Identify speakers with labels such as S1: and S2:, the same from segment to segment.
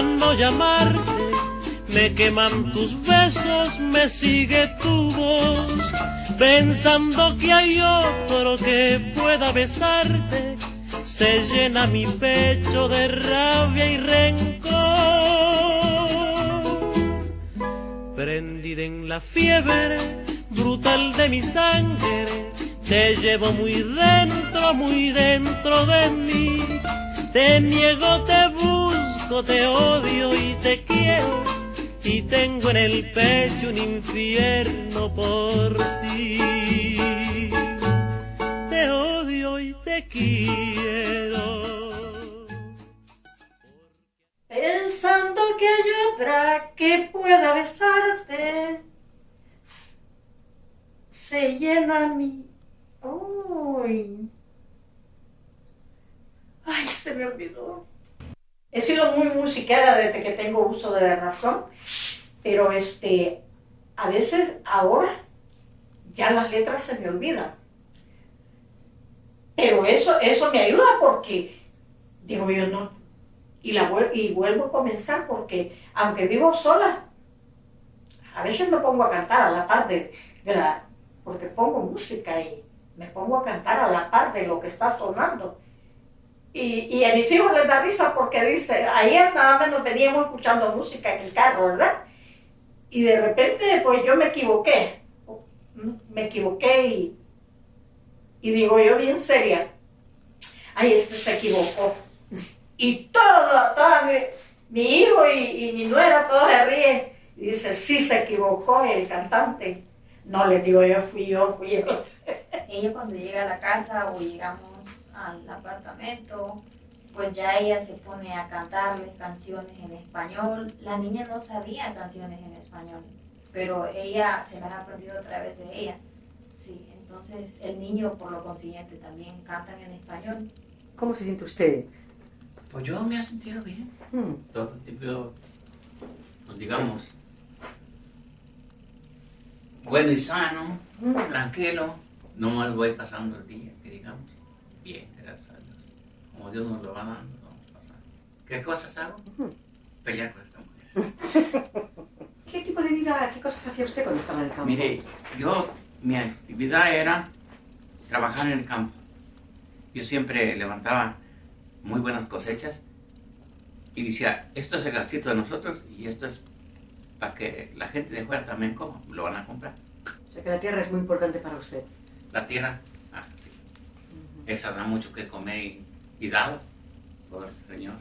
S1: para no llamarte, me queman tus besos, me sigue tu voz, pensando que hay otro que pueda besarte, se llena mi pecho de rabia y rencor. Prendida en la fiebre brutal de mi sangre, te llevo muy dentro de mí. Te niego, te busco, te odio y te quiero, y tengo en el pecho un infierno por ti. Te odio y te quiero.
S2: Pensando que hay otra que pueda besarte, se llena mi... ¡Uy! ¡Ay, se me olvidó! He sido muy musiquera desde que tengo uso de razón, pero a veces ahora ya las letras se me olvidan. Pero eso me ayuda porque, digo yo, no, y vuelvo a comenzar porque, aunque vivo sola, a veces me pongo a cantar a la par porque pongo música y me pongo a cantar a la par de lo que está sonando. Y a mis hijos les da risa porque dice, ayer nada menos veníamos escuchando música en el carro, ¿verdad? Y de repente, pues yo me equivoqué y digo yo bien seria, ay, se equivocó. Y toda mi hijo y mi nuera, todos se ríen y dice, sí, se equivocó el cantante. No, les digo yo, fui yo.
S3: Ella cuando llega a la casa o llegamos al apartamento, pues ya ella se pone a cantarles canciones en español. La niña no sabía canciones en español, pero ella se las ha aprendido a través de ella. Sí, entonces el niño por lo consiguiente también cantan en español.
S4: ¿Cómo se siente usted?
S5: Pues yo me he sentido bien. Todo tipo, pues digamos, bueno y sano, tranquilo. No más voy pasando el día, que digamos, bien, gracias a Dios. Como Dios nos lo va dando, vamos pasando. ¿Qué cosas hago? Pelear con esta mujer.
S4: ¿Qué tipo de vida, qué cosas hacía usted cuando estaba en el campo?
S5: Mire, mi actividad era trabajar en el campo. Yo siempre levantaba muy buenas cosechas y decía, esto es el gastito de nosotros y esto es para que la gente de fuera también coma, lo van a comprar.
S4: O sea que la tierra es muy importante para usted.
S5: La tierra, sí. Esa da mucho que comer y dado por el Señor.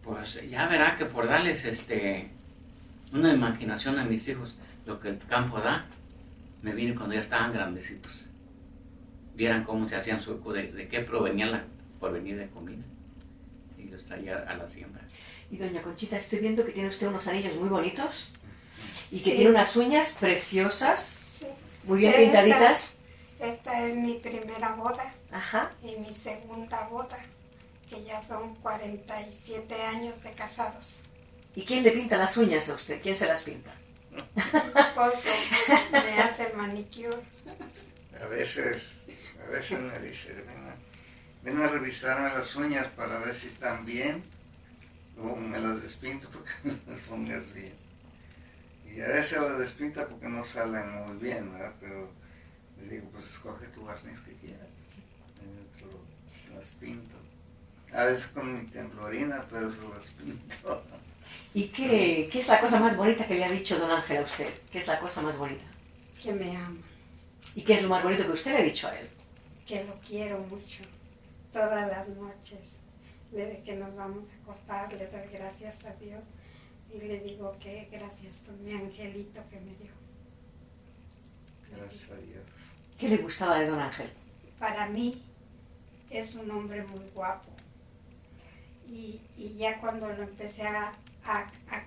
S5: Pues ya verá que por darles una imaginación a mis hijos, lo que el campo da, me vine cuando ya estaban grandecitos. Vieran cómo se hacían surco, de qué provenía la porvenir de comida. Y los traía a la siembra.
S4: Y doña Conchita, estoy viendo que tiene usted unos anillos muy bonitos y que tiene unas uñas preciosas,
S6: sí,
S4: muy bien pintaditas.
S6: Esta es mi primera boda.
S4: Ajá.
S6: Y mi segunda boda, que ya son 47 años de casados.
S4: ¿Y quién le pinta las uñas a usted? ¿Quién se las pinta?
S6: Mi esposo me hace el manicure.
S7: A veces me dice, ven a revisarme las uñas para ver si están bien, o me las despinto porque no me pongas bien. Y a veces las despinta porque no salen muy bien, ¿verdad? Pero le digo, pues escoge tu barniz que quieras, las pinto. A veces con mi temblorina, pero se las pinto.
S4: ¿Y qué es la cosa más bonita que le ha dicho don Ángel a usted? ¿Qué es la cosa más bonita?
S6: Que me ama.
S4: ¿Y qué es lo más bonito que usted le ha dicho a él?
S6: Que lo quiero mucho. Todas las noches, desde que nos vamos a acostar, le doy gracias a Dios y le digo que gracias por mi angelito que me dio.
S7: Gracias a Dios.
S4: ¿Qué le gustaba de don Ángel?
S6: Para mí es un hombre muy guapo y ya cuando lo empecé a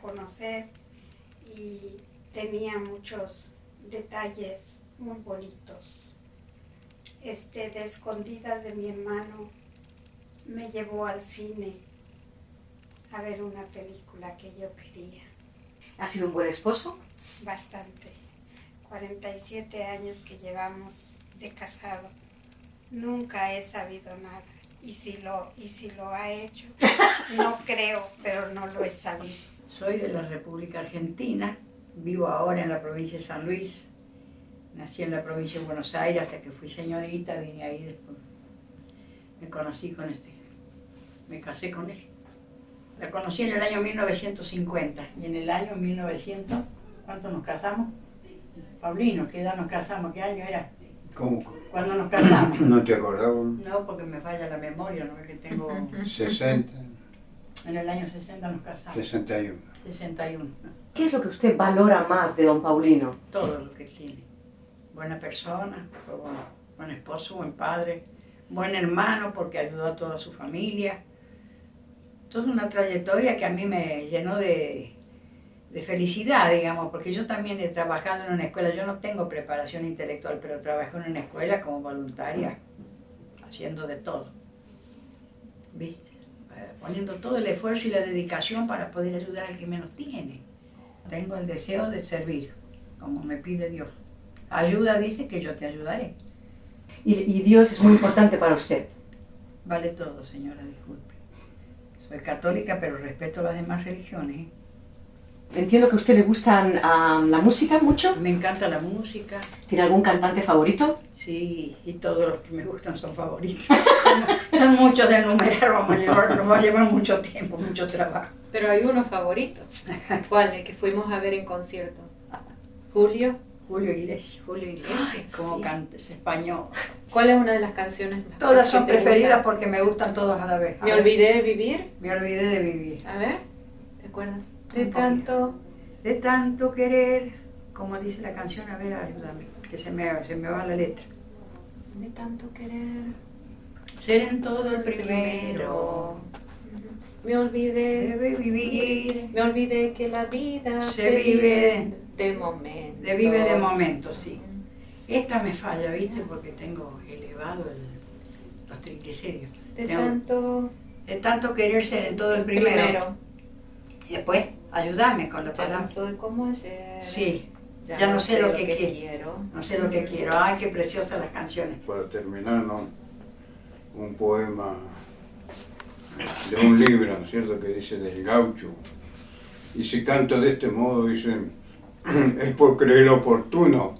S6: conocer y tenía muchos detalles muy bonitos. De escondidas de mi hermano me llevó al cine a ver una película que yo quería.
S4: ¿Ha sido un buen esposo?
S6: Bastante. 47 años que llevamos de casado. Nunca he sabido nada. y si lo ha hecho, no creo, pero no lo he sabido.
S8: Soy de la República Argentina, vivo ahora en la provincia de San Luis. Nací en la provincia de Buenos Aires hasta que fui señorita, vine ahí después. Me conocí con me casé con él. La conocí en el año 1950 y en el año 1900, ¿cuánto nos casamos? Paulino, ¿qué edad nos casamos? ¿Qué año era?
S9: ¿Cómo?
S8: ¿Cuándo nos casamos?
S9: ¿No te acordabas?
S8: No, porque me falla la memoria, ¿no? Que tengo...
S9: 60,
S8: En el año 60 nos casamos.
S9: 61.
S8: 61.
S4: ¿Qué es lo que usted valora más de don Paulino?
S8: Todo lo que tiene. Buena persona, buen esposo, buen padre, buen hermano porque ayudó a toda su familia. Toda una trayectoria que a mí me llenó de felicidad, digamos, porque yo también he trabajado en una escuela. Yo no tengo preparación intelectual, pero trabajo en una escuela como voluntaria, haciendo de todo. ¿Viste? Poniendo todo el esfuerzo y la dedicación para poder ayudar al que menos tiene. Tengo el deseo de servir, como me pide Dios. Ayuda, dice, que yo te ayudaré.
S4: Y Dios es muy importante para usted.
S8: Vale todo, señora, disculpe. Soy católica, pero respeto las demás religiones, ¿eh?
S4: Entiendo que a usted le gusta la música mucho.
S8: Me encanta la música.
S4: ¿Tiene algún cantante favorito?
S8: Sí, y todos los que me gustan son favoritos. Son muchos de enumerar, vamos a llevar mucho tiempo, mucho trabajo.
S10: Pero hay uno favorito. ¿Cuál? El que fuimos a ver en concierto. Julio.
S8: Julio Iglesias.
S10: Julio Iglesias.
S8: Como
S10: Sí.
S8: cantes español.
S10: ¿Cuál es una de las canciones más
S8: Todas
S10: que
S8: son
S10: te
S8: preferidas
S10: gustan?
S8: porque me gustan todas a la vez. A
S10: Me
S8: ver,
S10: olvidé de vivir.
S8: Me olvidé de vivir.
S10: A ver, ¿te acuerdas? De
S8: Un poquito.
S10: tanto.
S8: De tanto querer, como dice la canción, a ver, ayúdame, que se me va la letra.
S10: De tanto querer.
S8: Ser en todo el primero,
S10: Me olvidé.
S8: debe vivir,
S10: Me olvidé que la vida
S8: Se vive
S10: de momentos.
S8: vive de momentos, sí. Esta me falla, ¿viste? Porque tengo elevado los triglicéridos.
S10: De
S8: Tengo-
S10: tanto.
S8: de tanto querer ser en todo el primero. Y después, ayudarme con la
S10: Ya no
S8: palabra.
S10: soy como ayer.
S8: Sí, ya no sé lo que
S10: quiero.
S8: no sé lo que quiero. Ay, qué preciosas las canciones.
S9: Para terminar, ¿no? Un poema de un libro, ¿no es cierto?, que dice del gaucho. Y si canto de este modo, dice, es por creer oportuno,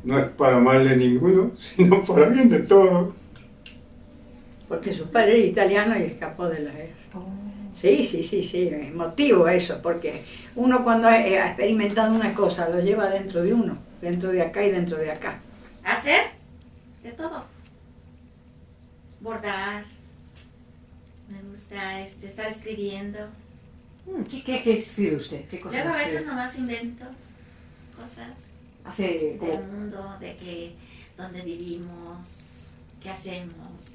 S9: no es para mal de ninguno, sino para bien de todos.
S8: Porque su padre era italiano y escapó de la guerra. Sí, es motivo eso, porque uno cuando ha experimentado una cosa lo lleva dentro de uno, dentro de acá y dentro de acá.
S2: Hacer de todo. Bordar. Me gusta estar escribiendo.
S4: ¿Qué escribe usted? ¿Qué cosas
S2: Luego a veces
S4: escribe?
S2: nomás invento cosas
S4: Hace como...
S2: del mundo, dónde vivimos, qué hacemos,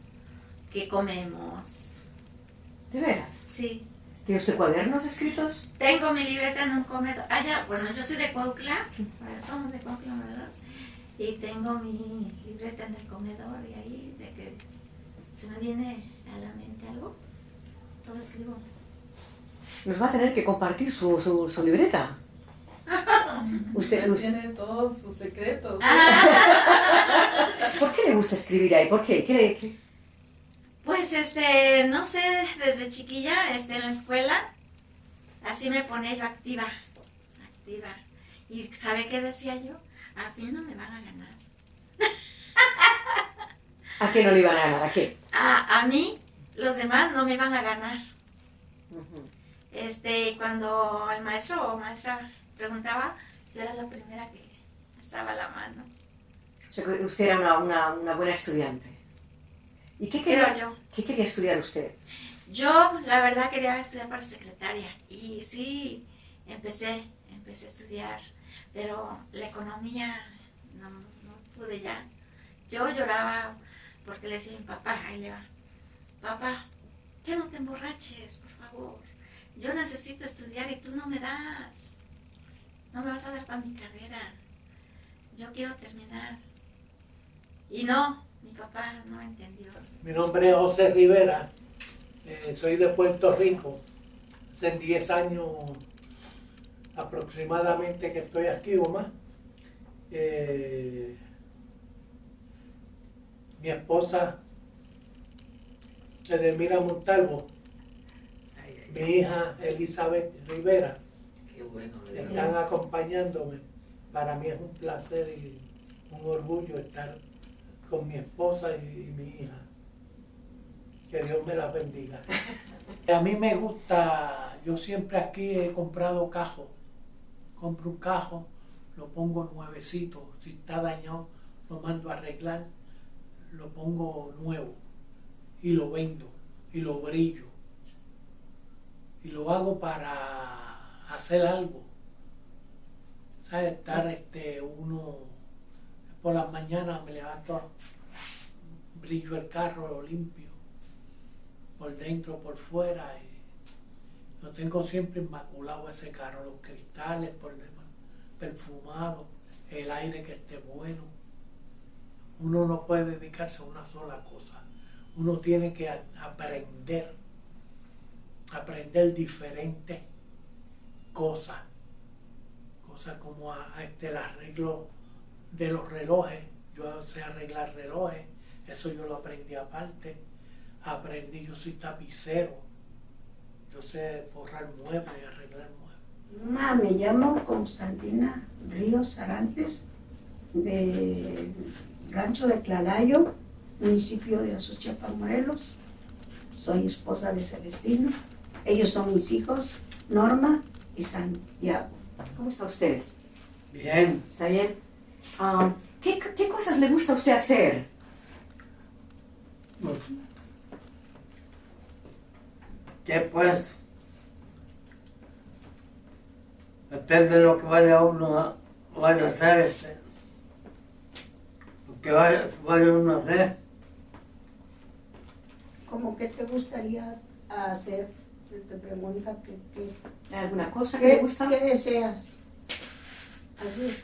S2: qué comemos.
S4: ¿De veras?
S2: Sí.
S4: ¿Tiene usted cuadernos escritos?
S2: Tengo mi libreta en un comedor. Bueno, yo soy de Cuautla, somos de Cuautla, ¿verdad? Y tengo mi libreta en el comedor y ahí de que se me viene a la mente algo, todo escribo.
S4: Nos va a tener que compartir su libreta. Usted,
S11: Tiene todos sus secretos.
S4: ¿Por qué le gusta escribir ahí? ¿Por qué? ¿Qué?
S2: Pues no sé, desde chiquilla, en la escuela, así me ponía yo activa. ¿Y sabe qué decía yo? A mí no me van a ganar.
S4: ¿A qué no le iban a ganar? ¿A qué?
S2: A mí, los demás no me iban a ganar. Cuando el maestro o maestra preguntaba, yo era la primera que alzaba la mano.
S4: O sea, que usted era una buena estudiante. ¿Y qué quería estudiar usted?
S2: Yo, la verdad, quería estudiar para secretaria. Y sí, empecé a estudiar, pero la economía no pude ya. Yo lloraba porque le decía a mi papá, ahí le va, papá, ya no te emborraches, por favor. Yo necesito estudiar y tú no me das. No me vas a dar para mi carrera. Yo quiero terminar. Y no, mi papá no entendió.
S1: Mi nombre es José Rivera, soy de Puerto Rico. Hace 10 años aproximadamente que estoy aquí o más. Mi esposa
S12: Edelmira Montalvo, mi hija Elizabeth Rivera,
S5: Qué bueno.
S12: están acompañándome. Para mí es un placer y un orgullo estar con mi esposa y mi hija. Que Dios me la bendiga. A mí me gusta, yo siempre aquí he comprado cajos. Compro un cajo, lo pongo nuevecito. Si está dañado, lo mando a arreglar, lo pongo nuevo y lo vendo y lo brillo. Y lo hago para hacer algo. ¿Sabes? Estar uno por las mañanas me levanto, brillo el carro, lo limpio, por dentro, por fuera, y lo tengo siempre inmaculado ese carro, los cristales por demás, perfumado, el aire que esté bueno. Uno no puede dedicarse a una sola cosa, uno tiene que aprender diferentes cosas como el arreglo de los relojes. Yo sé arreglar relojes, eso yo lo aprendí aparte. Yo soy tapicero, yo sé forrar muebles, arreglar muebles.
S2: Me llamo Constantina Ríos Arantes, del rancho de Tlalayo, municipio de Azochiapan, Morelos. Soy esposa de Celestino. Ellos son mis hijos, Norma y Santiago.
S4: ¿Cómo está usted?
S12: Bien.
S4: ¿Está bien? ¿Qué cosas le gusta a usted hacer?
S13: ¿Qué pues? Depende de lo que vaya a hacer, lo que vaya uno a hacer.
S2: ¿Cómo que te gustaría hacer? Te pregunta
S4: ¿Alguna cosa que le gusta?
S2: ¿Qué deseas? Así.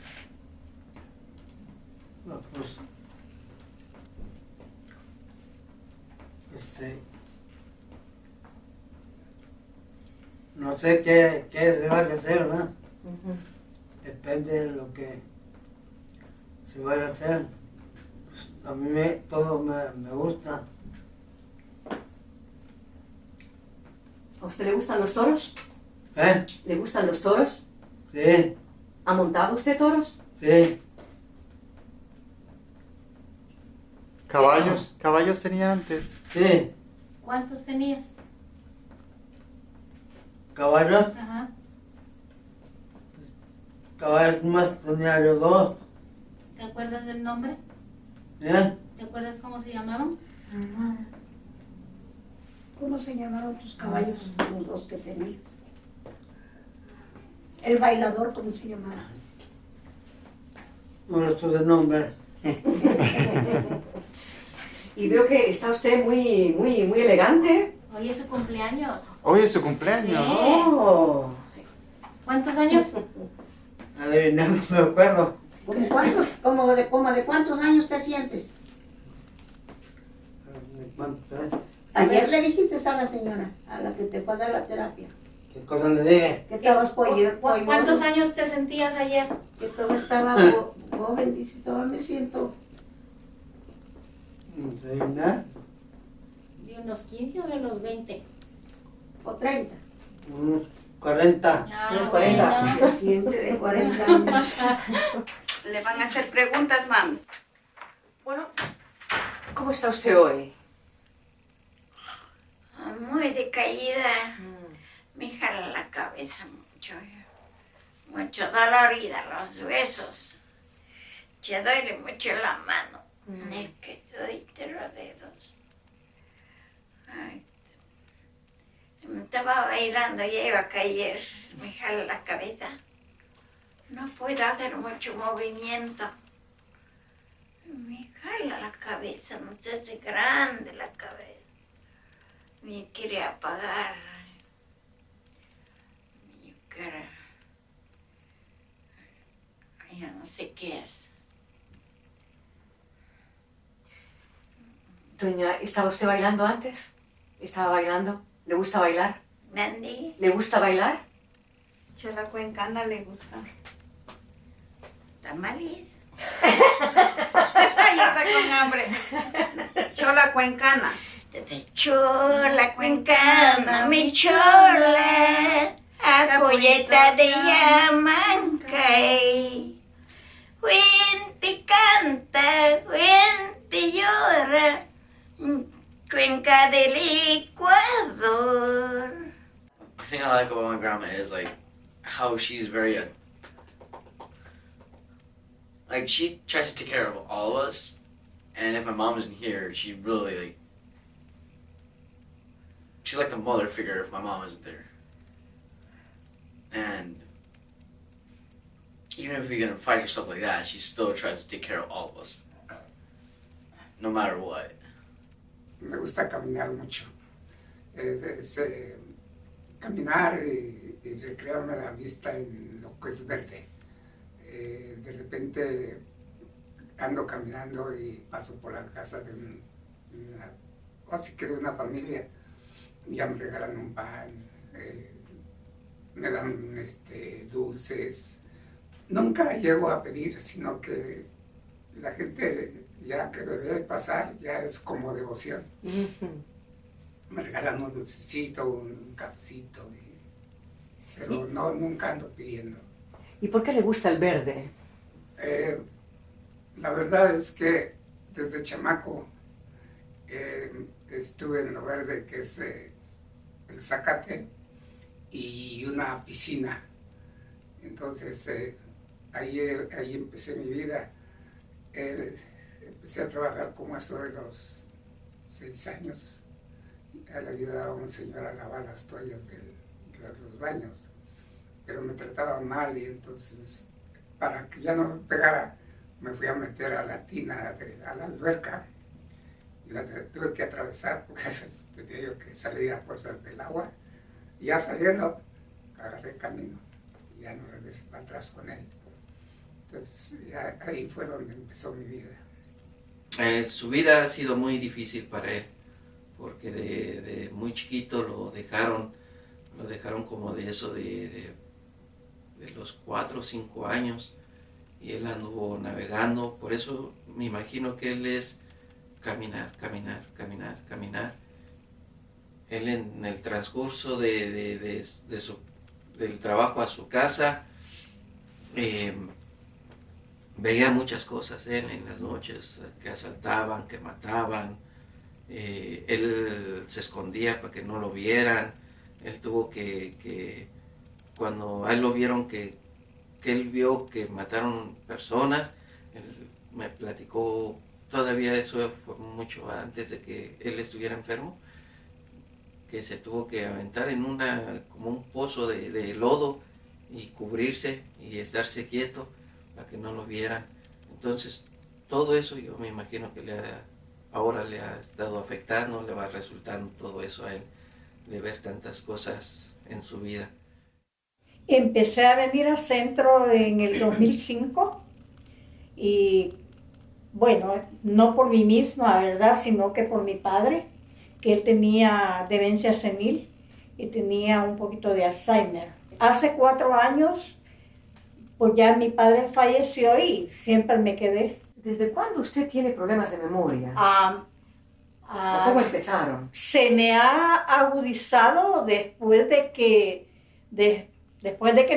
S13: No, pues, no sé qué se vaya a hacer, ¿verdad? Depende de lo que se vaya a hacer. Pues, a mí todo me gusta.
S4: ¿A usted le gustan los toros?
S13: ¿Eh?
S4: ¿Le gustan los toros?
S13: Sí.
S4: ¿Ha montado usted toros?
S13: Sí.
S14: ¿Caballos tenía antes?
S13: Sí.
S15: ¿Cuántos tenías?
S13: ¿Caballos?
S15: Ajá.
S13: Caballos más tenía yo 2.
S15: ¿Te acuerdas del nombre?
S13: ¿Eh?
S15: ¿Te acuerdas cómo se llamaban?
S2: ¿Cómo se llamaron tus caballos, los dos que tenías? El bailador, ¿cómo se llamaba?
S13: No le puse nombre.
S4: Y veo que está usted muy elegante.
S15: Hoy es su cumpleaños.
S14: Hoy es su cumpleaños.
S15: Sí.
S4: Oh.
S15: ¿Cuántos años?
S13: Adivina, no me acuerdo.
S2: ¿De cuántos años te sientes?
S13: ¿Cuánto?
S2: Ayer le dijiste a la señora, a la que te fue a dar la terapia,
S13: ¿Qué cosa le dije?
S2: que estabas
S15: ¿Cuántos años te sentías ayer?
S2: Que todo estaba joven, dice, todavía me siento.
S13: ¿Adivina?
S15: ¿De unos 15 o de unos 20?
S2: O 30.
S13: Unos 40.
S2: Unos 40. Se siente de 40 años.
S6: Le van a hacer preguntas, mami.
S4: Bueno, ¿cómo está usted hoy?
S6: Muy decaída. Me jala la cabeza mucho. Mucho dolor y de los huesos. Que duele mucho la mano. Es que doy de los dedos. Ay. Me estaba bailando y iba a caer. Me jala la cabeza. No puedo hacer mucho movimiento. Me jala la cabeza, no se hace grande la cabeza. Me quiere apagar. Yo quiero... Yo no sé qué es.
S4: Doña, ¿estaba usted bailando antes? ¿Estaba bailando? ¿Le gusta bailar?
S6: ¿Mandy?
S4: ¿Le gusta bailar?
S6: Chola cuencana le gusta. ¿Tamales? Ya está con hambre. Chola cuencana.
S16: Desde chola cuencana, mi chola, apoyeta de Yamancay. Cuente canta, cuente llora, Cuenca del Ecuador.
S17: The thing I like about my grandma is like how she's very like she tries to take care of all of us, and if my mom isn't here, she really like she's like the mother figure if my mom isn't there. And even if we get in fights or stuff like that, she still tries to take care of all of us, no matter what.
S18: Me gusta caminar mucho. Caminar y recrearme la vista en lo que es verde. De repente ando caminando y paso por la casa de una familia, ya me regalan un pan, me dan dulces. Nunca llego a pedir, sino que la gente ya que me ve pasar ya es como devoción. Me regalan un dulcecito, un cafecito, pero no, nunca ando pidiendo.
S4: ¿Y por qué le gusta el verde?
S18: La verdad es que desde chamaco estuve en lo verde, que es el zacate y una piscina. Entonces ahí empecé mi vida. Empecé a trabajar como eso de los 6 años. Le ayudaba a un señor a lavar las toallas de los baños, pero me trataba mal y entonces para que ya no me pegara me fui a meter a la tina, a la alberca, y la tuve que atravesar porque tenía yo que salir a fuerzas del agua, y ya saliendo agarré el camino y ya no regresé para atrás con él. Entonces ya ahí fue donde empezó mi vida.
S19: Su vida ha sido muy difícil para él, porque de muy chiquito lo dejaron como de eso de los 4 o 5 años, y él anduvo navegando. Por eso me imagino que él es caminar. Él en el transcurso del trabajo a su casa veía muchas cosas en las noches, que asaltaban, que mataban. Él se escondía para que no lo vieran. Él tuvo que cuando a él lo vieron que él vio que mataron personas, él me platicó, todavía eso fue mucho antes de que él estuviera enfermo, que se tuvo que aventar en como un pozo de lodo y cubrirse y estarse quieto para que no lo vieran. Entonces todo eso yo me imagino que ahora le ha estado afectando, le va resultando todo eso a él, de ver tantas cosas en su vida.
S2: Empecé a venir al centro en el 2005 y bueno, no por mí misma, ¿verdad?, sino que por mi padre, que él tenía demencia senil y tenía un poquito de Alzheimer. Hace 4 años, pues ya mi padre falleció y siempre me quedé.
S4: ¿Desde cuándo usted tiene problemas de memoria? ¿Cómo empezaron?
S2: Se me ha agudizado después de que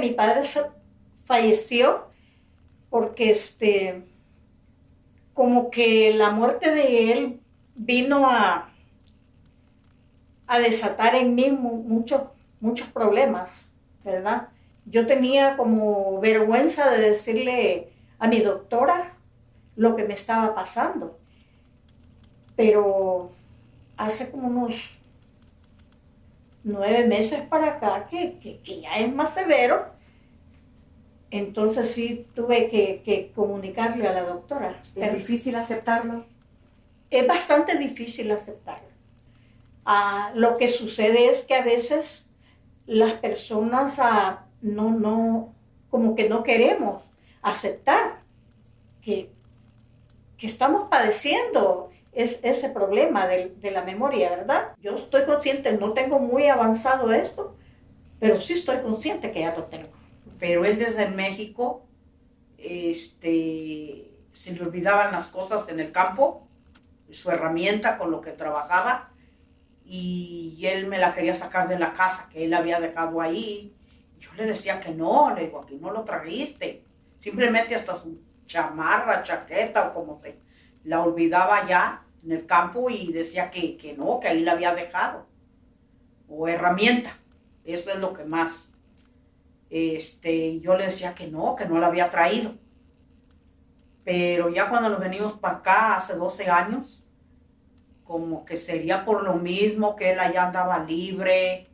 S2: mi padre falleció, porque como que la muerte de él vino a desatar en mí muchos problemas, ¿verdad? Yo tenía como vergüenza de decirle a mi doctora lo que me estaba pasando, pero hace como unos 9 meses para acá que ya es más severo, entonces sí tuve que comunicarle a la doctora.
S4: ¿Es difícil aceptarlo?
S2: Es bastante difícil aceptarlo. Lo que sucede es que a veces las personas como que no queremos aceptar que estamos padeciendo ese problema de la memoria, ¿verdad? Yo estoy consciente, no tengo muy avanzado esto, pero sí estoy consciente que ya lo tengo.
S20: Pero él desde México, se le olvidaban las cosas en el campo, su herramienta con lo que trabajaba, y él me la quería sacar de la casa que él había dejado ahí. Yo le decía que no, le digo, aquí no lo trajiste. Simplemente hasta su chamarra, chaqueta o como se la olvidaba ya en el campo y decía que no, que ahí la había dejado. O herramienta, eso es lo que más. Yo le decía que no la había traído. Pero ya cuando nos venimos para acá hace 12 años, como que sería por lo mismo que él allá andaba libre,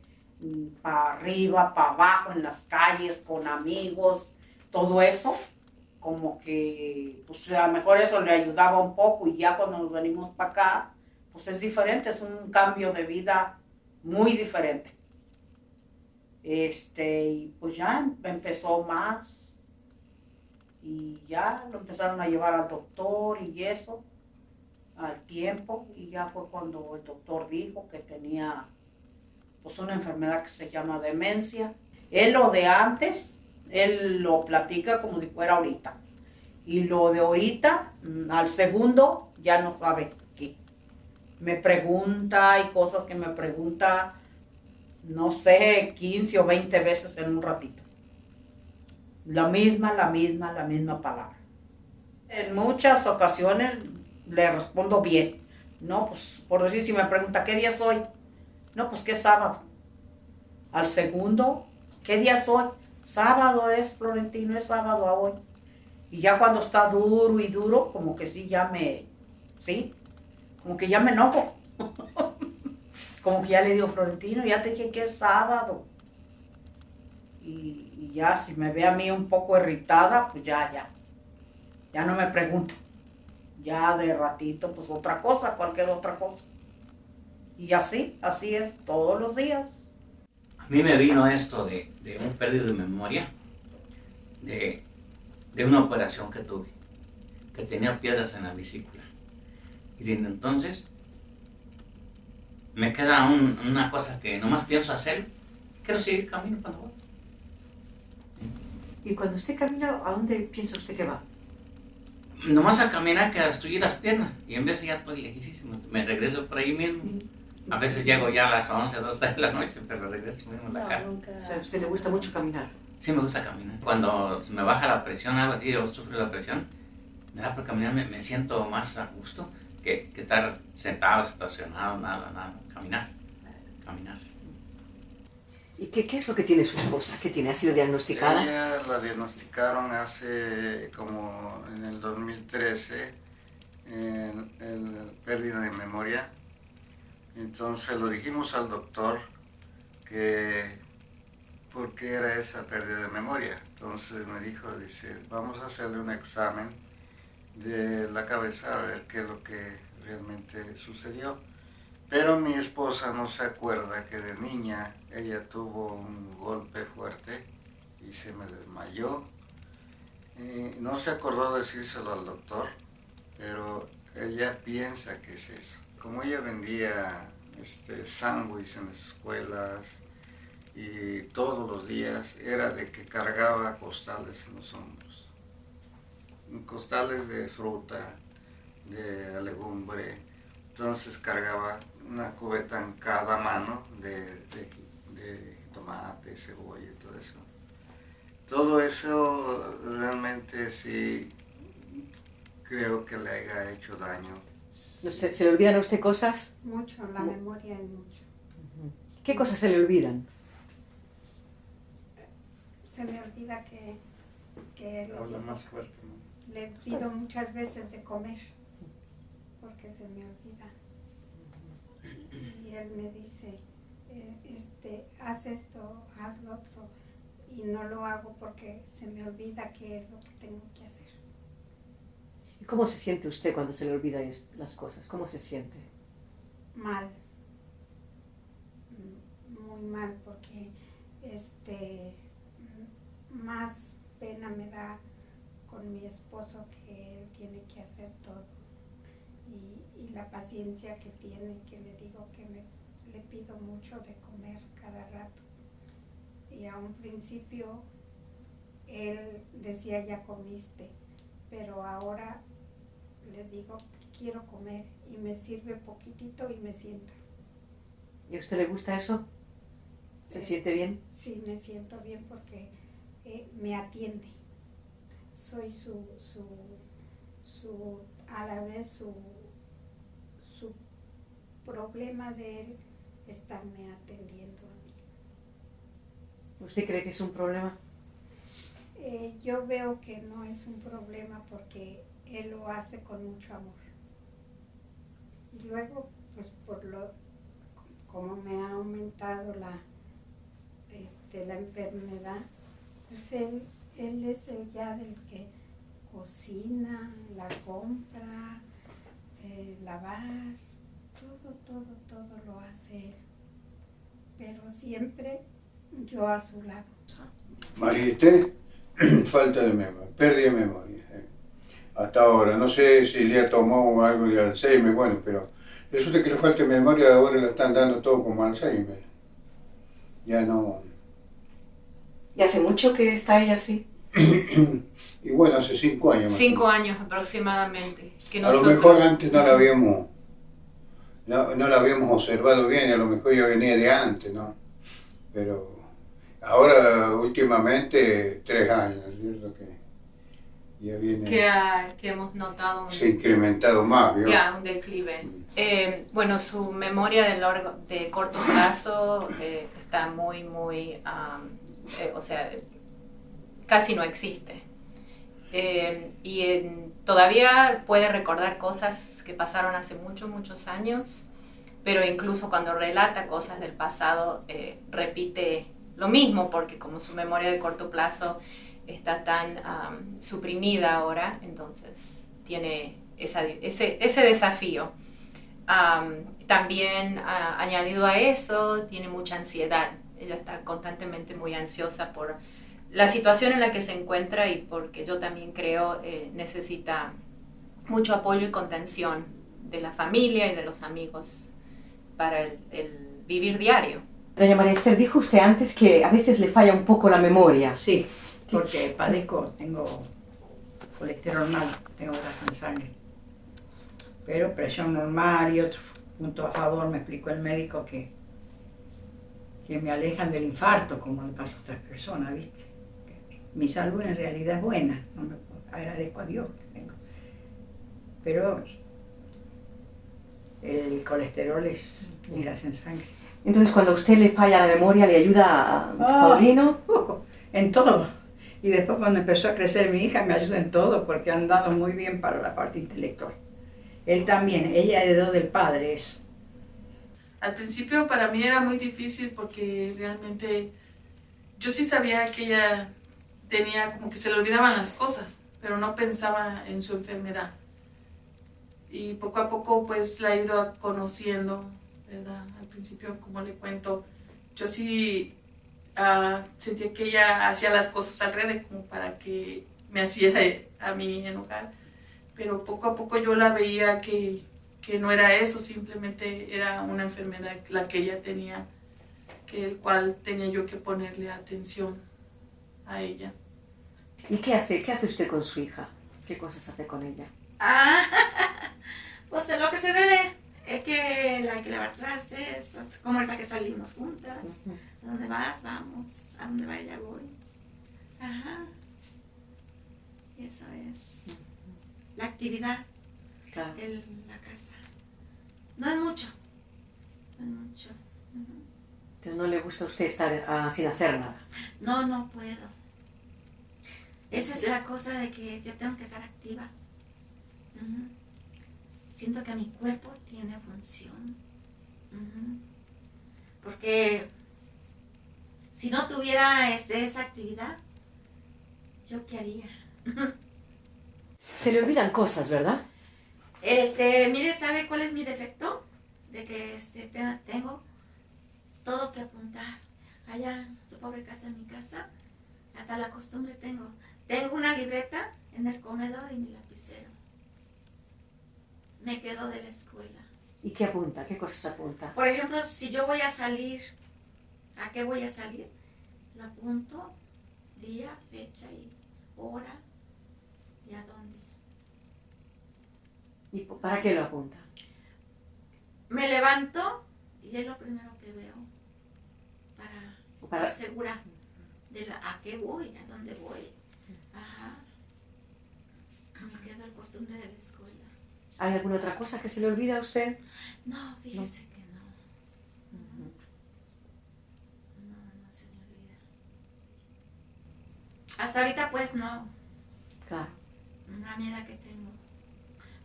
S20: para arriba, para abajo, en las calles, con amigos, todo eso, como que pues a lo mejor eso le ayudaba un poco y ya cuando nos venimos para acá, pues es diferente, es un cambio de vida muy diferente. Y pues ya empezó más y ya lo empezaron a llevar al doctor y eso, al tiempo, y ya fue cuando el doctor dijo que tenía pues una enfermedad que se llama demencia. Él lo de antes, él lo platica como si fuera ahorita. Y lo de ahorita, al segundo, ya no sabe qué. Me pregunta, hay cosas que me pregunta, no sé, 15 o 20 veces en un ratito. La misma palabra. En muchas ocasiones le respondo bien. No, pues por decir, si me pregunta, ¿qué día es hoy? No, pues que es sábado. Al segundo, ¿qué día es hoy? Sábado es, Florentino, es sábado a hoy. Y ya cuando está duro y duro, como que sí, como que ya me enojo. Como que ya le digo, Florentino, ya te dije que es sábado. Y ya si me ve a mí un poco irritada, pues ya no me pregunta. Ya de ratito, pues otra cosa, cualquier otra cosa. Y así es todos los días.
S5: A mí me vino esto de un pérdida de memoria, de una operación que tuve, que tenía piedras en la vesícula. Y desde entonces me queda una cosa que nomás pienso hacer, quiero seguir camino cuando voy.
S4: ¿Y cuando usted camina, a dónde piensa usted que va?
S5: Nomás a caminar que a destruir las piernas, y en vez de ya estoy lejísimo, me regreso por ahí mismo. A veces llego ya a las 11, 12 de la noche, pero regreso mismo a la casa.
S4: O sea, ¿a usted le gusta mucho caminar?
S5: Sí, me gusta caminar. Cuando se me baja la presión, algo así, o sufro la presión, me da por caminar, me siento más a gusto que estar sentado, estacionado, nada. Caminar.
S4: ¿Y qué es lo que tiene su esposa? ¿Qué tiene? ¿Ha sido diagnosticada?
S7: Ella la diagnosticaron hace como en el 2013, el pérdida de memoria. Entonces lo dijimos al doctor que por qué era esa pérdida de memoria. Entonces me dice, vamos a hacerle un examen de la cabeza a ver qué es lo que realmente sucedió. Pero mi esposa no se acuerda que de niña ella tuvo un golpe fuerte y se me desmayó. Y no se acordó decírselo al doctor, pero ella piensa que es eso. Como ella vendía sándwiches en las escuelas y todos los días, era de que cargaba costales en los hombros. Costales de fruta, de legumbre. Entonces cargaba una cubeta en cada mano de tomate, cebolla y todo eso. Todo eso realmente sí creo que le haya hecho daño.
S4: ¿Se le olvidan a usted cosas?
S6: Mucho, la memoria es mucho.
S4: ¿Qué cosas se le olvidan?
S6: Se me olvida que
S7: Habla más fuerte, ¿no?
S6: Le pido muchas veces de comer, porque se me olvida. Y él me dice, haz esto, haz lo otro, y no lo hago porque se me olvida qué es lo que tengo que hacer.
S4: ¿Y cómo se siente usted cuando se le olvidan las cosas? ¿Cómo se siente?
S6: Mal, muy mal, porque más pena me da con mi esposo, que él tiene que hacer todo, y la paciencia que tiene, que le digo que le pido mucho de comer cada rato. Y a un principio él decía, ya comiste, pero ahora le digo, quiero comer, y me sirve poquitito y me sienta.
S4: ¿Y a usted le gusta eso? ¿Se siente bien?
S6: Sí, me siento bien porque me atiende. Soy a la vez su problema de él, estarme atendiendo a mí.
S4: ¿Usted cree que es un problema?
S6: Yo veo que no es un problema porque él lo hace con mucho amor. Y luego, pues como me ha aumentado la enfermedad, pues él es el ya del que cocina, la compra, lavar, todo lo hace él. Pero siempre yo a su lado.
S9: Mariette, falta de memoria, pérdida de memoria. Hasta ahora, no sé si le tomó algo de Alzheimer, bueno, pero resulta que le falta de memoria, ahora le están dando todo como Alzheimer. Ya no...
S4: ¿Y hace mucho que está ella así?
S9: Y bueno, hace 5 años.
S10: 5 años aproximadamente. Que
S9: a lo mejor antes no la habíamos observado bien, a lo mejor ya venía de antes, ¿no? Pero ahora últimamente 3 años, ¿cierto? Que ya viene...
S10: Que hemos notado
S9: se ha incrementado más, ¿vio?
S10: Ya, un declive. Bueno, su memoria de corto plazo está muy, o sea, casi no existe. Todavía puede recordar cosas que pasaron hace muchos años, pero incluso cuando relata cosas del pasado, repite lo mismo, porque como su memoria de corto plazo está tan suprimida ahora, entonces tiene ese desafío. También añadido a eso, tiene mucha ansiedad. Ella está constantemente muy ansiosa por la situación en la que se encuentra y porque yo también creo necesita mucho apoyo y contención de la familia y de los amigos para el vivir diario.
S4: Doña María Esther, dijo usted antes que a veces le falla un poco la memoria.
S8: Sí, porque tengo colesterol mal, tengo grasa en sangre. Pero presión normal y otro punto a favor, me explicó el médico que me alejan del infarto, como le pasa a otras personas, ¿viste? Mi salud en realidad es buena, no me agradezco a Dios que tengo. Pero el colesterol es grasa en sangre.
S4: Entonces, cuando a usted le falla la memoria, ¿le ayuda a Paulino?
S8: En todo. Y después cuando empezó a crecer mi hija, me ayuda en todo, porque han dado muy bien para la parte intelectual. Él también, ella heredó del padre eso.
S11: Al principio para mí era muy difícil porque realmente yo sí sabía que ella tenía como que se le olvidaban las cosas, pero no pensaba en su enfermedad. Y poco a poco pues la he ido conociendo, ¿verdad? Al principio, como le cuento, yo sí sentía que ella hacía las cosas al revés como para que me hacía a mí enojar. Pero poco a poco yo la veía que no era eso, simplemente era una enfermedad la que ella tenía, el cual tenía yo que ponerle atención a ella.
S4: ¿Y qué hace usted con su hija? ¿Qué cosas hace con ella?
S15: Pues lo que se debe es que hay que lavar trastes, como ahorita que salimos juntas. ¿A dónde vas? Vamos. ¿A dónde vaya? Voy. Ajá. Y eso es la actividad en la casa. No es mucho.
S4: Entonces, ¿no le gusta a usted estar sin hacer nada?
S15: No puedo. Esa es la cosa de que yo tengo que estar activa. Siento que mi cuerpo tiene función. Porque si no tuviera esa actividad, ¿yo qué haría?
S4: Se le olvidan cosas, ¿verdad?
S15: Mire, ¿sabe cuál es mi defecto? De que tengo todo que apuntar. Allá en su pobre casa, en mi casa, hasta la costumbre tengo. Tengo una libreta en el comedor y mi lapicero. Me quedo de la escuela.
S4: ¿Y qué apunta? ¿Qué cosas apunta?
S15: Por ejemplo, si yo voy a salir, ¿a qué voy a salir? Lo apunto, día, fecha y hora y a dónde.
S4: ¿Y para qué lo apunta?
S15: Me levanto Y es lo primero que veo para
S4: Para-
S15: estar segura de a qué voy, a dónde voy. Ajá. Me quedo al costumbre de la escuela.
S4: ¿Hay alguna otra cosa que se le olvida a usted?
S15: No, fíjese que no. No se me olvida. Hasta ahorita pues no.
S4: Claro.
S15: Una mierda que tengo.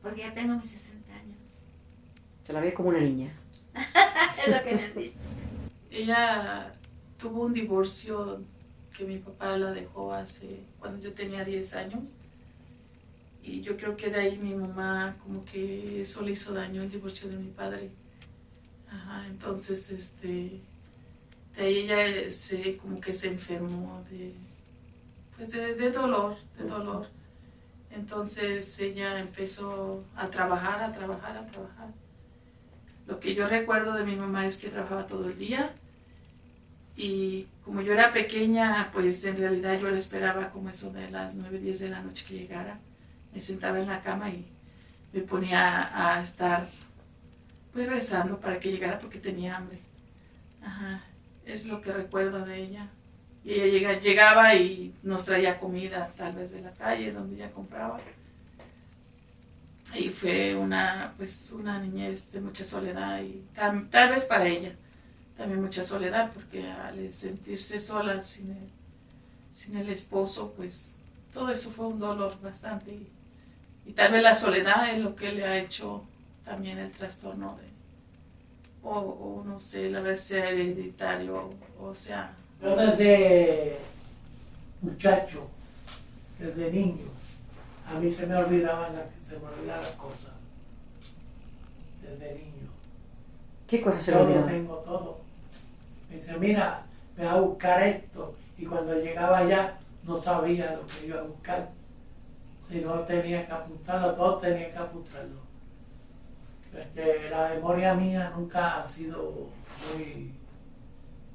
S15: Porque ya tengo mis 60 años.
S4: Se la ve como una niña.
S15: Es lo que me han dicho.
S11: Ella tuvo un divorcio que mi papá la dejó cuando yo tenía 10 años. Y yo creo que de ahí mi mamá como que eso le hizo daño, el divorcio de mi padre. Ajá, entonces de ahí ella como que se enfermó de dolor. Entonces ella empezó a trabajar. Lo que yo recuerdo de mi mamá es que trabajaba todo el día. Y como yo era pequeña, pues en realidad yo la esperaba como eso de las 9, 10 de la noche que llegara. Me sentaba en la cama y me ponía a estar pues rezando para que llegara porque tenía hambre. Ajá, es lo que recuerdo de ella. Y ella llegaba y nos traía comida tal vez de la calle donde ella compraba. Y fue una niñez de mucha soledad y tal vez para ella también mucha soledad, porque al sentirse sola sin el esposo, pues todo eso fue un dolor bastante. Y tal vez la soledad es lo que le ha hecho también el trastorno o no sé, la vez sea hereditario, o sea...
S12: Yo desde muchacho, desde niño, a mí se me olvidaban las cosas. Desde niño.
S4: ¿Qué cosas se le
S12: Todo
S4: olvidaban?
S12: tengo todo. Me dice, mira, me va a buscar esto. Y cuando llegaba allá, no sabía lo que iba a buscar. Si no tenía que apuntarlo, todo tenía que apuntarlo. La memoria mía nunca ha sido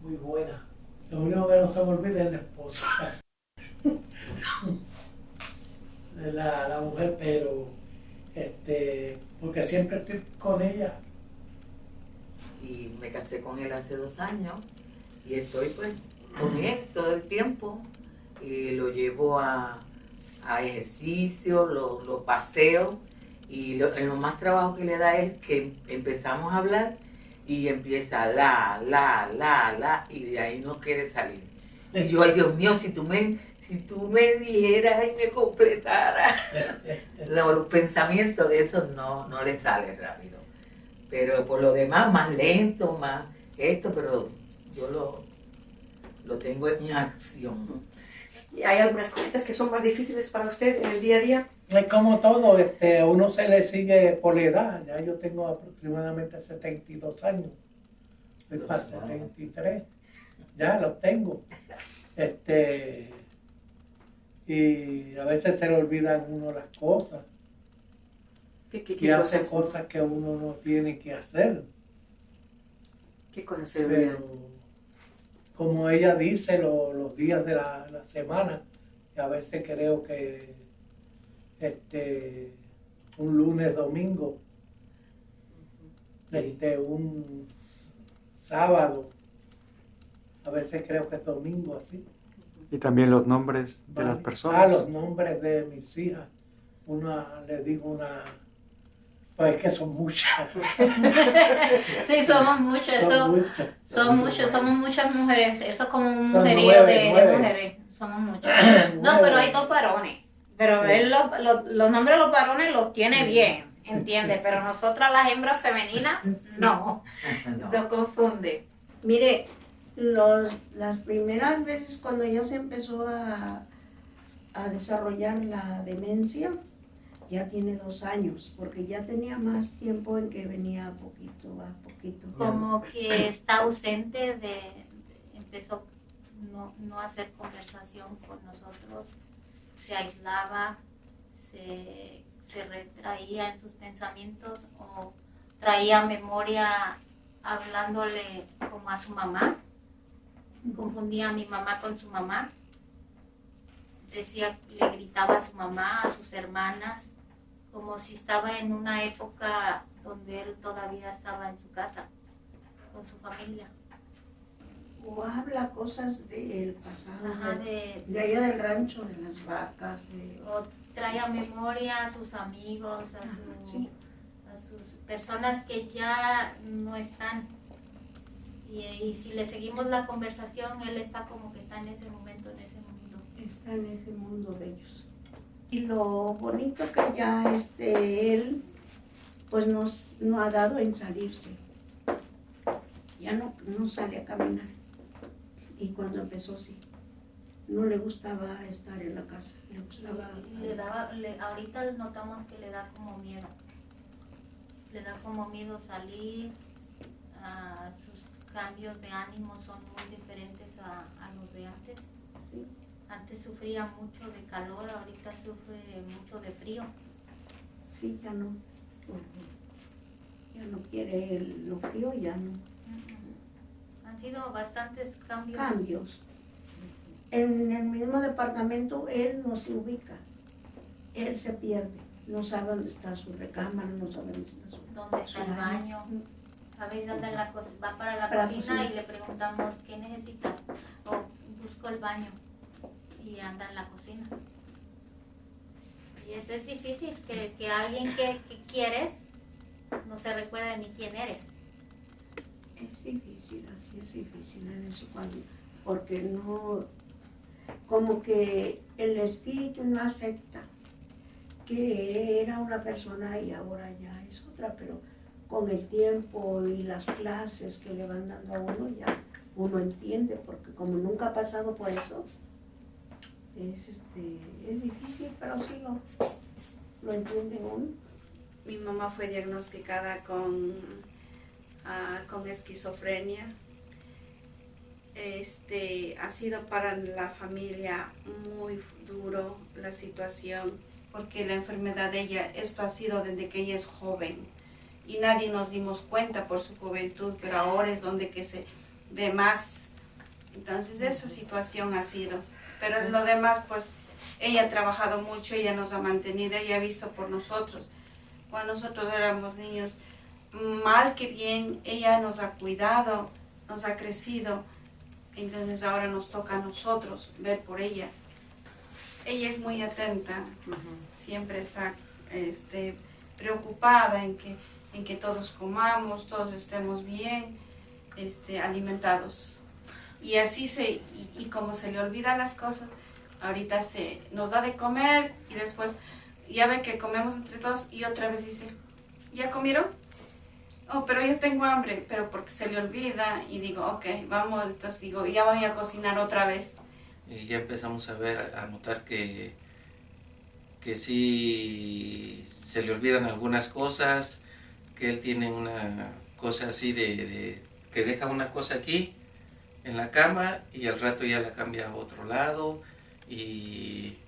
S12: muy buena. Lo único que no se me olvida es la esposa. De la mujer, pero porque siempre estoy con ella.
S21: Y me casé con él hace 2 años y estoy pues con él todo el tiempo y lo llevo a ejercicio, lo paseo y lo más trabajo que le da es que empezamos a hablar y empieza la y de ahí no quiere salir. Y yo, ay Dios mío, si tú me dijeras y me completaras, los pensamientos de eso no le sale rápido. Pero por lo demás, más lento, más esto, pero yo lo tengo en acción.
S4: ¿Y hay algunas cositas que son más difíciles para usted en el día a día?
S12: Es como todo, uno se le sigue por la edad. Ya yo tengo aproximadamente 72 años. Voy para 73. Ya los tengo. Y a veces se le olvidan uno las cosas.
S4: ¿Qué
S12: y hace cosas que uno no tiene que hacer.
S4: ¿Qué cosas se le olvidan?
S12: Pero, como ella dice, los días de la semana, y a veces creo que un lunes, domingo, un sábado, a veces creo que es domingo así.
S14: Y también los nombres de las personas.
S12: Los nombres de mis hijas. Le digo pues es que son muchas.
S10: Sí, somos muchos. Somos muchas mujeres. Eso es como un mujerío de mujeres. Somos muchos. No, pero hay 2 varones. Pero él los nombres de los varones los tiene bien, ¿entiendes? Pero nosotras las hembras femeninas, no. Nos confunde.
S2: Mire, las primeras veces cuando ella se empezó a desarrollar la demencia, ya tiene 2 años, porque ya tenía más tiempo en que venía poquito a poquito.
S3: Como que está ausente empezó no hacer conversación con nosotros, se aislaba, se retraía en sus pensamientos o traía memoria hablándole como a su mamá, confundía a mi mamá con su mamá, le gritaba a su mamá, a sus hermanas, como si estaba en una época donde él todavía estaba en su casa. con su familia.
S6: O habla cosas del pasado,
S3: Ajá,
S6: de allá del rancho, de las vacas.
S3: O trae a memoria a sus amigos, a sus personas que ya no están. Y si le seguimos la conversación, él está como que está en ese momento, en ese mundo.
S6: Está en ese mundo de ellos. Y lo bonito que ya él pues nos ha dado en salirse. Ya no sale a caminar. Y cuando empezó sí, no le gustaba estar en la casa, le gustaba...
S3: Ahorita notamos que le da como miedo. Le da como miedo salir, sus cambios de ánimo son muy diferentes a los de antes.
S6: Sí.
S3: Antes sufría mucho de calor, ahorita sufre mucho de frío.
S6: Sí, ya no. Ya no quiere lo frío, ya no.
S3: Han sido bastantes cambios.
S6: Cambios. En el mismo departamento él no se ubica. Él se pierde. No sabe dónde está su recámara, no sabe dónde está su
S3: el baño. A veces anda va para la cocina y le preguntamos ¿qué necesitas? O busco el baño y anda en la cocina. Y es difícil que alguien que quieres no se recuerde ni quién eres.
S6: Es difícil, así es difícil en eso, porque no, como que el espíritu no acepta que era una persona y ahora ya es otra, pero con el tiempo y las clases que le van dando a uno ya uno entiende, porque como nunca ha pasado por eso, es difícil, pero sí lo entiende uno.
S1: Mi mamá fue diagnosticada con esquizofrenia. Ha sido para la familia muy duro la situación, porque la enfermedad de ella, esto ha sido desde que ella es joven y nadie nos dimos cuenta por su juventud, pero ahora es donde que se ve más. Entonces esa situación ha sido, pero en lo demás pues ella ha trabajado mucho, ella nos ha mantenido, ella ha visto por nosotros. Cuando nosotros éramos niños, mal que bien, ella nos ha cuidado, nos ha crecido, entonces ahora nos toca a nosotros ver por ella. Ella es muy atenta, siempre está preocupada en que todos comamos, todos estemos bien alimentados. Y así y como se le olvidan las cosas, ahorita nos da de comer y después ya ven que comemos entre todos y otra vez dice, ¿ya comieron? Oh, pero yo tengo hambre, pero porque se le olvida y digo, ok, vamos, entonces digo, ya voy a cocinar otra vez.
S19: Y ya empezamos a notar que sí se le olvidan algunas cosas, que él tiene una cosa así de que deja una cosa aquí en la cama y al rato ya la cambia a otro lado y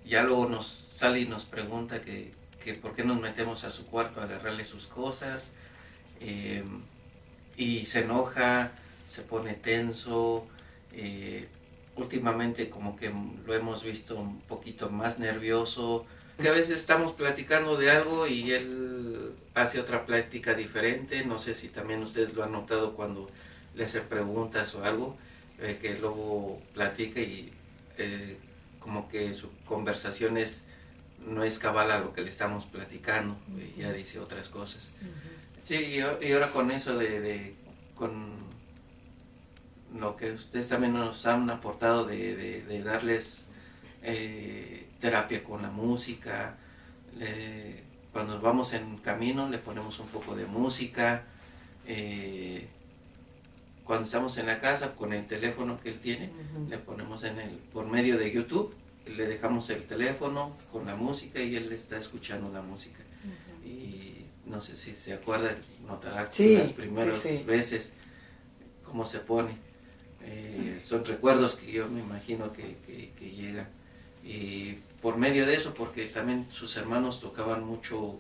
S19: ya luego nos sale y nos pregunta que por qué nos metemos a su cuarto a agarrarle sus cosas, y se enoja, se pone tenso. Últimamente como que lo hemos visto un poquito más nervioso, que a veces estamos platicando de algo y él hace otra plática diferente. No sé si también ustedes lo han notado cuando le hacen preguntas o algo, que luego platica y como que su conversación no es cabal a lo que le estamos platicando, ya dice otras cosas. Sí, y ahora con eso con lo que ustedes también nos han aportado de darles terapia con la música, cuando vamos en camino le ponemos un poco de música, cuando estamos en la casa con el teléfono que él tiene, le ponemos por medio de YouTube, le dejamos el teléfono con la música y él está escuchando la música. Y no sé si se acuerda, notará las primeras veces cómo se pone. Son recuerdos que yo me imagino que llegan. Y por medio de eso, porque también sus hermanos tocaban mucho,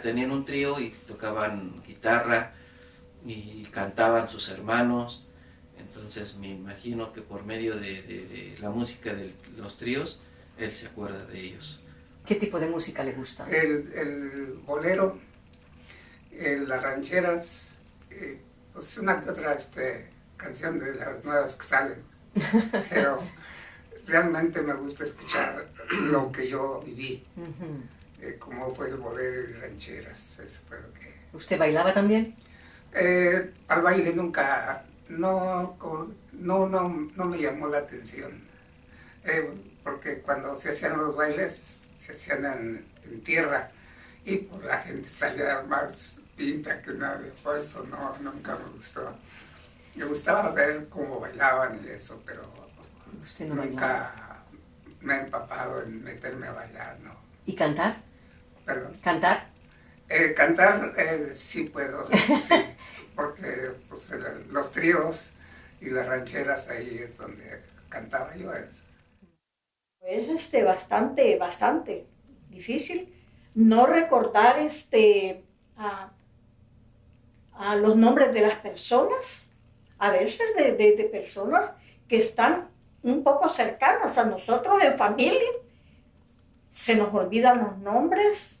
S19: tenían un trío y tocaban guitarra y cantaban sus hermanos. Entonces me imagino que por medio de la música de los tríos, él se acuerda de ellos.
S4: ¿Qué tipo de música le gusta?
S18: El bolero, las rancheras, pues una que otra canción de las nuevas que salen, pero realmente me gusta escuchar lo que yo viví, como fue el bolero y rancheras, eso fue lo que...
S4: ¿Usted bailaba también?
S18: Al baile nunca, no me llamó la atención, porque cuando se hacían los bailes, se hacían en tierra, y pues la gente salía más pinta que nadie, por eso nunca me gustó. Me gustaba ver cómo bailaban y eso, pero
S4: usted no
S18: nunca
S4: bailaba.
S18: me he empapado en meterme a bailar, ¿no?
S4: ¿Y cantar?
S18: ¿Perdón?
S4: ¿Cantar?
S18: Cantar sí puedo, eso sí, porque pues, los tríos y las rancheras ahí es donde cantaba yo eso.
S2: Es bastante difícil no recordar a los nombres de las personas, a veces de personas que están un poco cercanas a nosotros en familia. Se nos olvidan los nombres,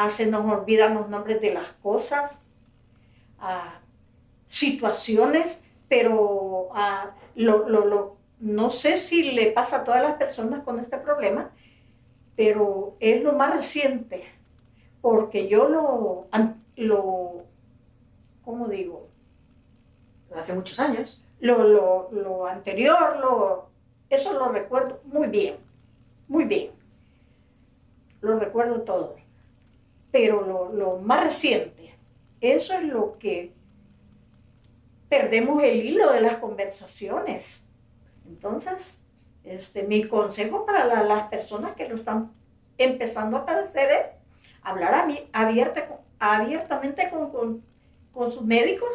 S2: se nos olvidan los nombres de las cosas, situaciones, pero no sé si le pasa a todas las personas con este problema, pero es lo más reciente, porque yo ¿cómo digo?
S4: Hace muchos años.
S2: Lo anterior, eso lo recuerdo muy bien, lo recuerdo todo, pero lo más reciente, eso es lo que perdemos el hilo de las conversaciones. Entonces, mi consejo para las personas que lo están empezando a padecer es hablar abiertamente con sus médicos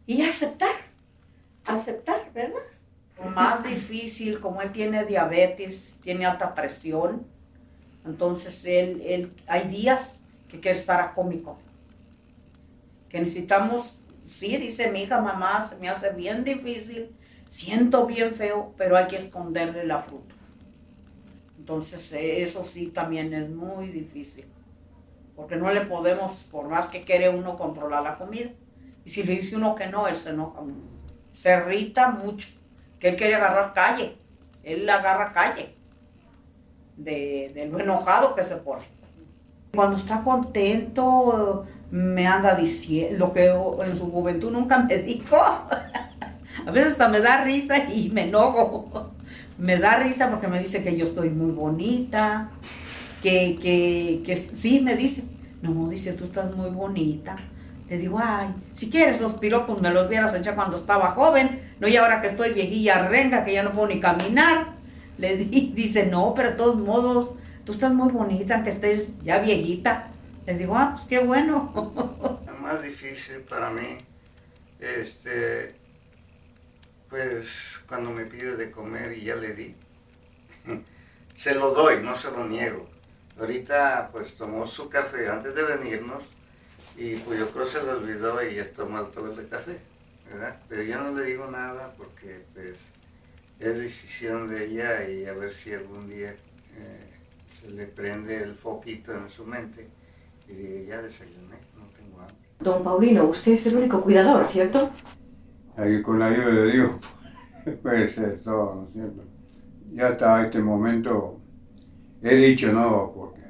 S2: y aceptar, ¿verdad?
S20: Lo más difícil, como él tiene diabetes, tiene alta presión, entonces él hay días que quiere estar a cómico. Que necesitamos, sí, dice mi hija, mamá, se me hace bien difícil, siento bien feo, pero hay que esconderle la fruta. Entonces eso sí también es muy difícil, porque no le podemos, por más que quiere uno, controlar la comida. Y si le dice uno que no, él se enoja mucho, se irrita mucho, que él quiere agarrar calle, él agarra calle de lo enojado que se pone. Cuando está contento, me anda diciendo lo que en su juventud nunca me dijo. A veces hasta me da risa y me enojo. Me da risa porque me dice que yo estoy muy bonita, que sí, me dice, no, dice, tú estás muy bonita. Le digo, ay, si quieres los piropos me los hubieras hecho cuando estaba joven, no, y ahora que estoy viejilla renga, que ya no puedo ni caminar. Dice, no, pero de todos modos, tú estás muy bonita, aunque estés ya viejita. Le digo, pues qué bueno.
S7: Lo más difícil para mí, pues cuando me pide de comer y ya le di, se lo doy, no se lo niego. Ahorita pues tomó su café antes de venirnos y pues yo creo que se le olvidó y ya tomó todo el café, ¿verdad? Pero yo no le digo nada porque pues es decisión de ella y a ver si algún día se le prende el foquito en su mente y diga, ya desayuné, no tengo hambre.
S4: Don Paulino, usted es el único cuidador, ¿cierto?
S9: Ahí con la ayuda de Dios puede ser todo, ¿no es cierto? Ya hasta este momento he dicho no, porque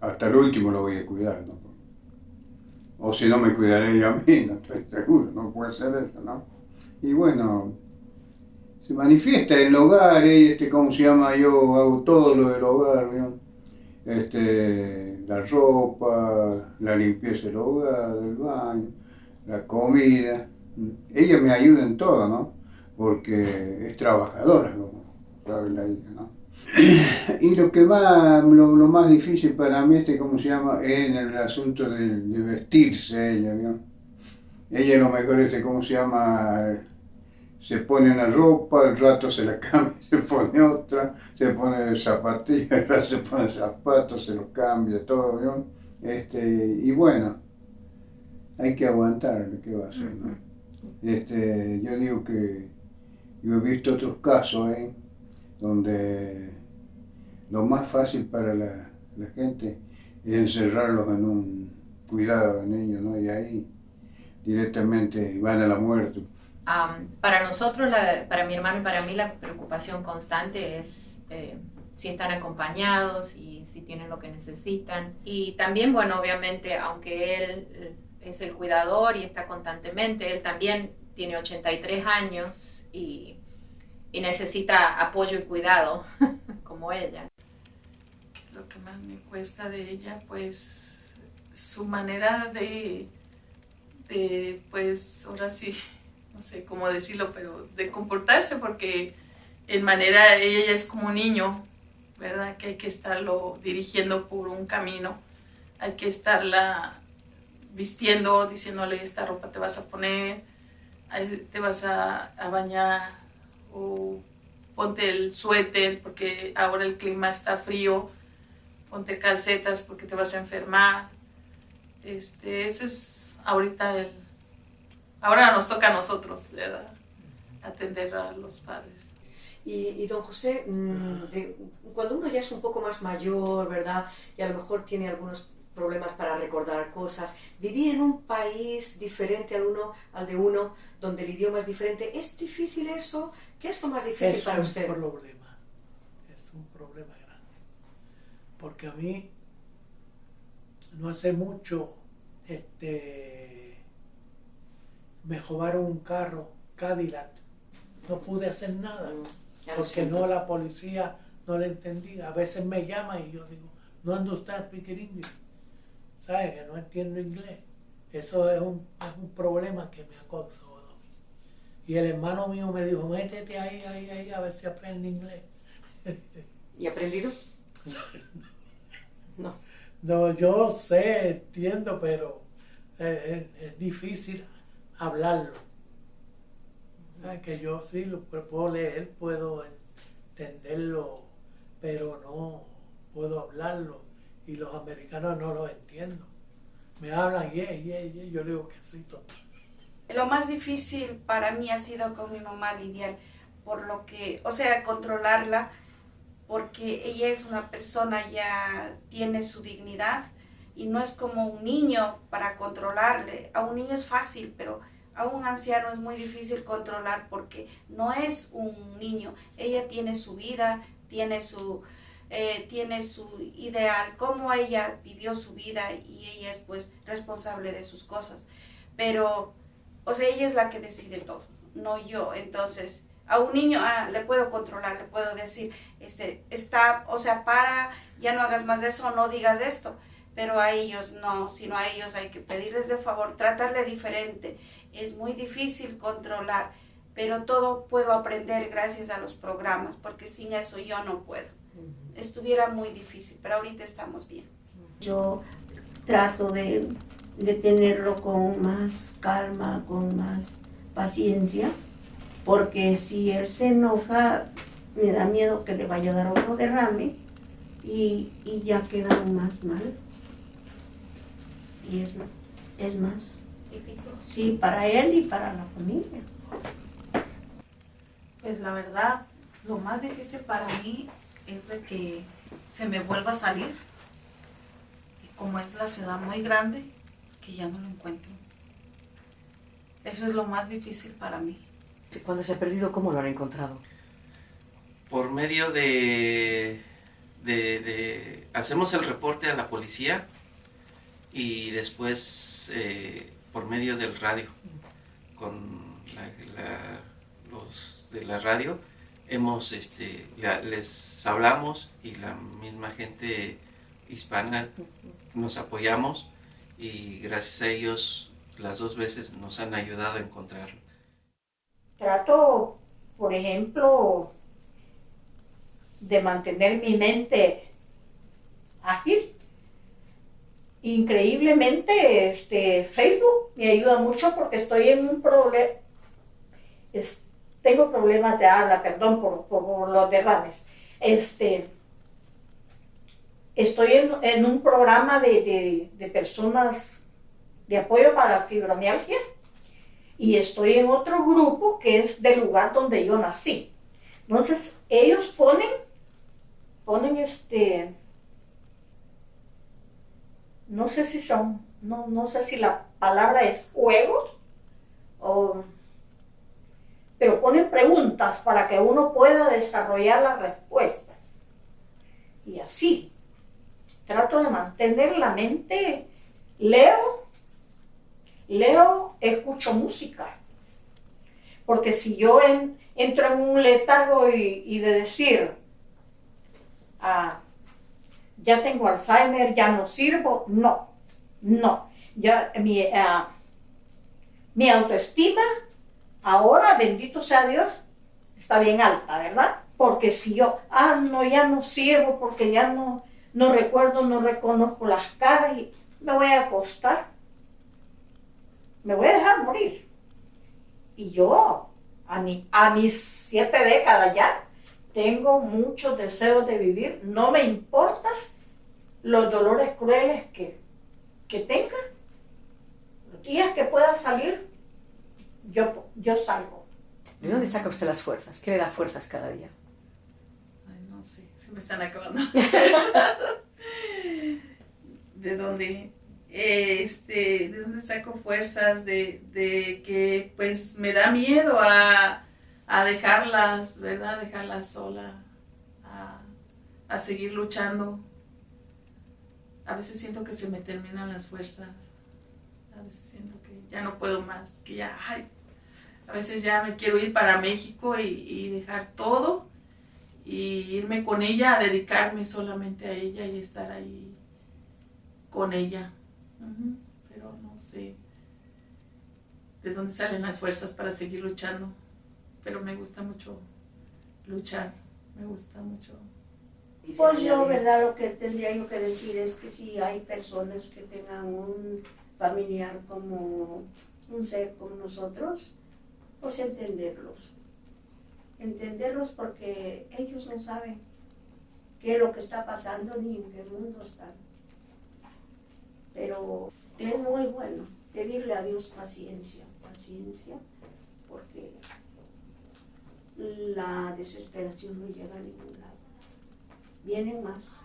S9: hasta el último lo voy a cuidar, ¿no? O si no me cuidaré yo a mí, no estoy seguro, no puede ser eso, ¿no? Y bueno, se manifiesta en el hogar, ¿cómo se llama? Yo hago todo lo del hogar, ¿no? La ropa, la limpieza del hogar, del baño, la comida. Ella me ayuda en todo, ¿no? Porque es trabajadora, como sabe la hija, ¿no? Y lo más difícil para mí, ¿cómo se llama? Es en el asunto de vestirse ella, ¿no? Ella lo mejor, ¿cómo se llama? Se pone una ropa, al rato se la cambia, se pone otra, se pone zapatillas, se pone zapatos, se los cambia, todo, ¿no? Y bueno, hay que aguantar, ¿qué va a hacer, no? Yo digo que yo he visto otros casos, donde lo más fácil para la gente es encerrarlos cuidado de niños, ¿no? Y ahí directamente van a la muerte.
S10: Para nosotros, para mi hermano y para mí, la preocupación constante es si están acompañados y si tienen lo que necesitan. Y también, bueno, obviamente, aunque él es el cuidador y está constantemente, él también tiene 83 años y necesita apoyo y cuidado, como ella.
S11: Lo que más me cuesta de ella, pues, su manera de pues, ahora sí, no sé cómo decirlo, pero de comportarse, porque en manera, ella ya es como un niño, ¿verdad? Que hay que estarlo dirigiendo por un camino, hay que estarla vistiendo, diciéndole esta ropa te vas a poner, te vas a bañar, o ponte el suéter porque ahora el clima está frío, ponte calcetas porque te vas a enfermar. Ese es ahorita ahora nos toca a nosotros, ¿verdad? Atender a los padres.
S4: Y don José, cuando uno ya es un poco más mayor, ¿verdad? Y a lo mejor tiene algunos problemas para recordar cosas, vivir en un país diferente al de uno, donde el idioma es diferente, ¿es difícil eso? ¿Qué es lo más difícil para usted?
S12: Es un problema grande. Porque a mí, no hace mucho, me robaron un carro, Cadillac. No pude hacer nada, porque la policía no le entendía. A veces me llama y yo digo, no understand speaking English. ¿Sabes? Que no entiendo inglés. Eso es un problema que me ha causado a mí. Y el hermano mío me dijo, métete ahí, a ver si aprende inglés.
S4: ¿Y ha aprendido? No.
S12: No, yo sé, entiendo, pero es difícil hablarlo. ¿Sabes? Que yo sí lo puedo leer, puedo entenderlo, pero no puedo hablarlo. Y los americanos no lo entiendo. Me hablan, yo le digo que sí.
S1: Lo más difícil para mí ha sido con mi mamá lidiar, controlarla, porque ella es una persona, ya tiene su dignidad y no es como un niño para controlarle. A un niño es fácil, pero a un anciano es muy difícil controlar porque no es un niño. Ella tiene su vida, tiene su ideal, cómo ella vivió su vida y ella es pues responsable de sus cosas. Pero, ella es la que decide todo, no yo. Entonces, a un niño le puedo controlar, le puedo decir, para, ya no hagas más de eso, no digas esto. Pero a ellos no, sino a ellos hay que pedirles de favor, tratarle diferente. Es muy difícil controlar, pero todo puedo aprender gracias a los programas, porque sin eso yo no puedo. Estuviera muy difícil, pero ahorita estamos bien.
S2: Yo trato de tenerlo con más calma, con más paciencia, porque si él se enoja, me da miedo que le vaya a dar otro derrame y ya queda aún más mal. Y es más
S3: difícil.
S2: Sí, para él y para la familia.
S13: Pues la verdad, lo más difícil para mí es de que se me vuelva a salir. Y como es la ciudad muy grande, que ya no lo encuentro. Eso es lo más difícil para mí.
S4: Cuando se ha perdido, ¿cómo lo han encontrado?
S19: Por medio de hacemos el reporte a la policía y después por medio del radio, con los de la radio, les hablamos y la misma gente hispana nos apoyamos y gracias a ellos las 2 veces nos han ayudado a encontrarlo.
S2: Trato, por ejemplo, de mantener mi mente ágil. Increíblemente, Facebook me ayuda mucho porque estoy en un problema. Tengo problemas de habla, perdón por los derrames. Estoy en un programa de personas de apoyo para la fibromialgia y estoy en otro grupo que es del lugar donde yo nací. Entonces, ellos ponen no sé si son no sé si la palabra es juegos, pero ponen preguntas para que uno pueda desarrollar las respuestas. Y así, trato de mantener la mente, leo, escucho música. Porque si yo entro en un letargo y de decir, ya tengo Alzheimer, ya no sirvo, no. Ya mi autoestima ahora, bendito sea Dios, está bien alta, ¿verdad? Porque si yo, no, ya no sirvo, porque ya no recuerdo, no reconozco las caras, y me voy a acostar, me voy a dejar morir. Y yo, a mis 7 décadas ya, tengo muchos deseos de vivir, no me importan los dolores crueles que tenga, los días que pueda salir, yo salgo.
S4: ¿De dónde saca usted las fuerzas? ¿Qué le da fuerzas cada día?
S11: Ay, no sé, se me están acabando las fuerzas. ¿De dónde? ¿De dónde saco fuerzas? De que pues me da miedo a dejarlas, ¿verdad? Dejarlas sola, a seguir luchando. A veces siento que se me terminan las fuerzas. A veces siento que ya no puedo más, que ya, a veces ya me quiero ir para México y dejar todo y irme con ella, a dedicarme solamente a ella y estar ahí con ella. Pero no sé de dónde salen las fuerzas para seguir luchando. Pero me gusta mucho luchar, me gusta mucho.
S1: Pues yo, ¿verdad? Lo que tendría yo que decir es que si hay personas que tengan un familiar como un ser como nosotros, pues entenderlos porque ellos no saben qué es lo que está pasando ni en qué mundo están. Pero es muy bueno pedirle a Dios paciencia, porque la desesperación no llega a ningún lado. Vienen más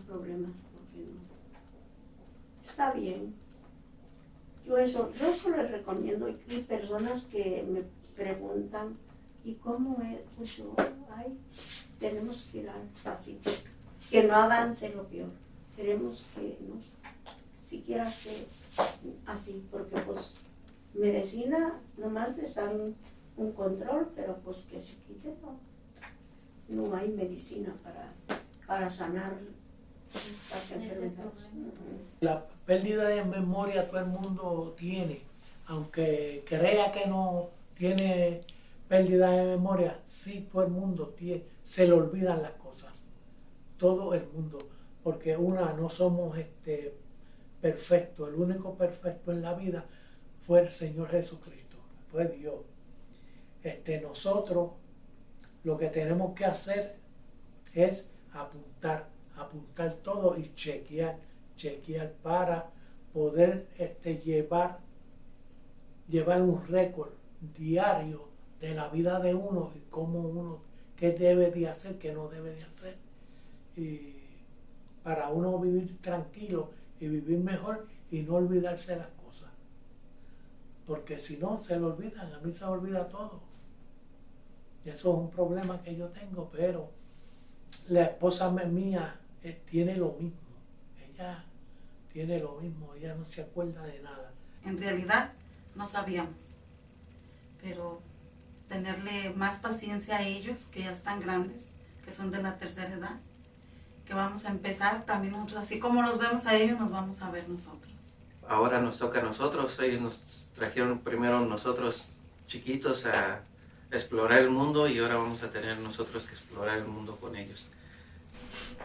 S1: problemas, porque no. Está bien. Yo eso les recomiendo, y personas que me preguntan, ¿y cómo es? Pues yo, tenemos que ir al pasito, que no avance lo peor. Queremos que no siquiera esté así, porque pues medicina nomás les dan un control, pero pues que se quite, no hay medicina para sanar estas enfermedades.
S12: La pérdida de memoria todo el mundo tiene, aunque crea que no tiene pérdida de memoria, sí todo el mundo tiene, se le olvidan las cosas, todo el mundo, porque no somos perfectos, el único perfecto en la vida fue el Señor Jesucristo, fue Dios. Nosotros lo que tenemos que hacer es apuntar todo y chequear para poder llevar un récord diario de la vida de uno y cómo uno, qué debe de hacer, qué no debe de hacer, y para uno vivir tranquilo y vivir mejor y no olvidarse de las cosas, porque si no se le olvidan, a mí se me olvida todo. Y eso es un problema que yo tengo, pero la esposa mía tiene lo mismo. Ella tiene lo mismo, ella no se acuerda de nada.
S13: En realidad no sabíamos, pero tenerle más paciencia a ellos, que ya están grandes, que son de la tercera edad, que vamos a empezar también nosotros, así como los vemos a ellos, nos vamos a ver nosotros.
S19: Ahora nos toca a nosotros, ellos nos trajeron primero nosotros chiquitos a explorar el mundo y ahora vamos a tener nosotros que explorar el mundo con ellos.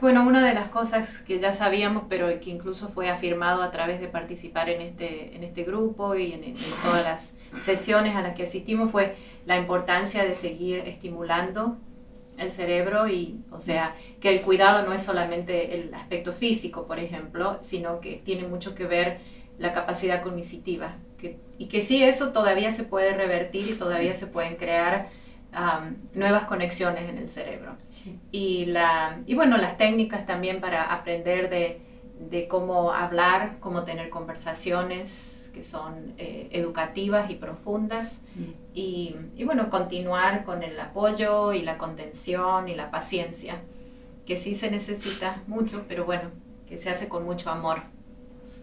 S10: Bueno, una de las cosas que ya sabíamos, pero que incluso fue afirmado a través de participar en este grupo y en todas las sesiones a las que asistimos, fue la importancia de seguir estimulando el cerebro, y o sea, que el cuidado no es solamente el aspecto físico, por ejemplo, sino que tiene mucho que ver la capacidad cognitiva, y que sí, eso todavía se puede revertir y todavía se pueden crear nuevas conexiones en el cerebro. Sí. Y bueno, las técnicas también para aprender de cómo hablar, cómo tener conversaciones que son educativas y profundas y bueno, continuar con el apoyo y la contención y la paciencia, que sí se necesita mucho, pero bueno, que se hace con mucho amor.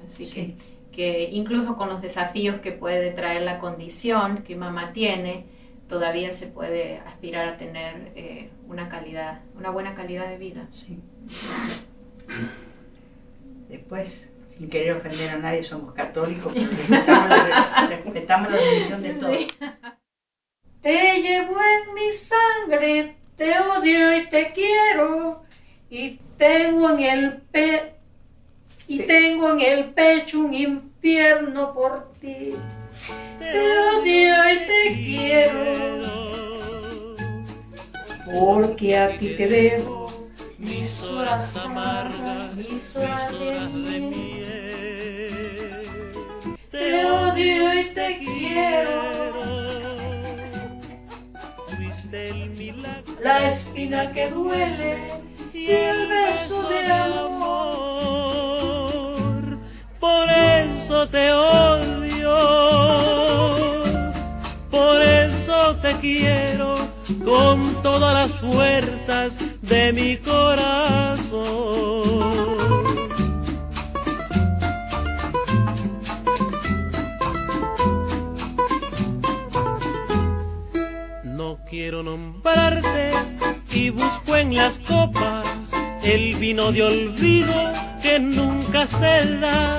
S10: Así
S8: Sí.
S10: que incluso con los desafíos que puede traer la condición que mamá tiene, todavía se puede aspirar a tener una buena calidad de vida.
S8: Sí. Después, sin querer ofender a nadie, somos católicos, pero respetamos la religión de todos.
S10: Sí.
S2: Te llevo en mi sangre, te odio y te quiero, y tengo en el pecho un infierno por ti. Te odio y te quiero, porque a ti te debo mis horas amargas, mis horas de miel. Te odio y te quiero, la espina que duele y el beso de amor.
S16: Por eso te odio, por eso te quiero con todas las fuerzas de mi corazón. No quiero nombrarte y busco en las copas el vino de olvido que nunca se da.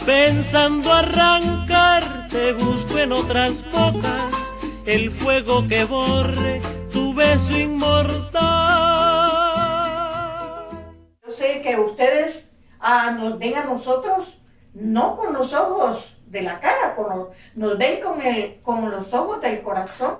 S16: Pensando arrancarte busco en otras bocas el fuego que borre tu beso inmortal.
S2: Yo sé que ustedes nos ven a nosotros no con los ojos de la cara, nos ven con los ojos del corazón.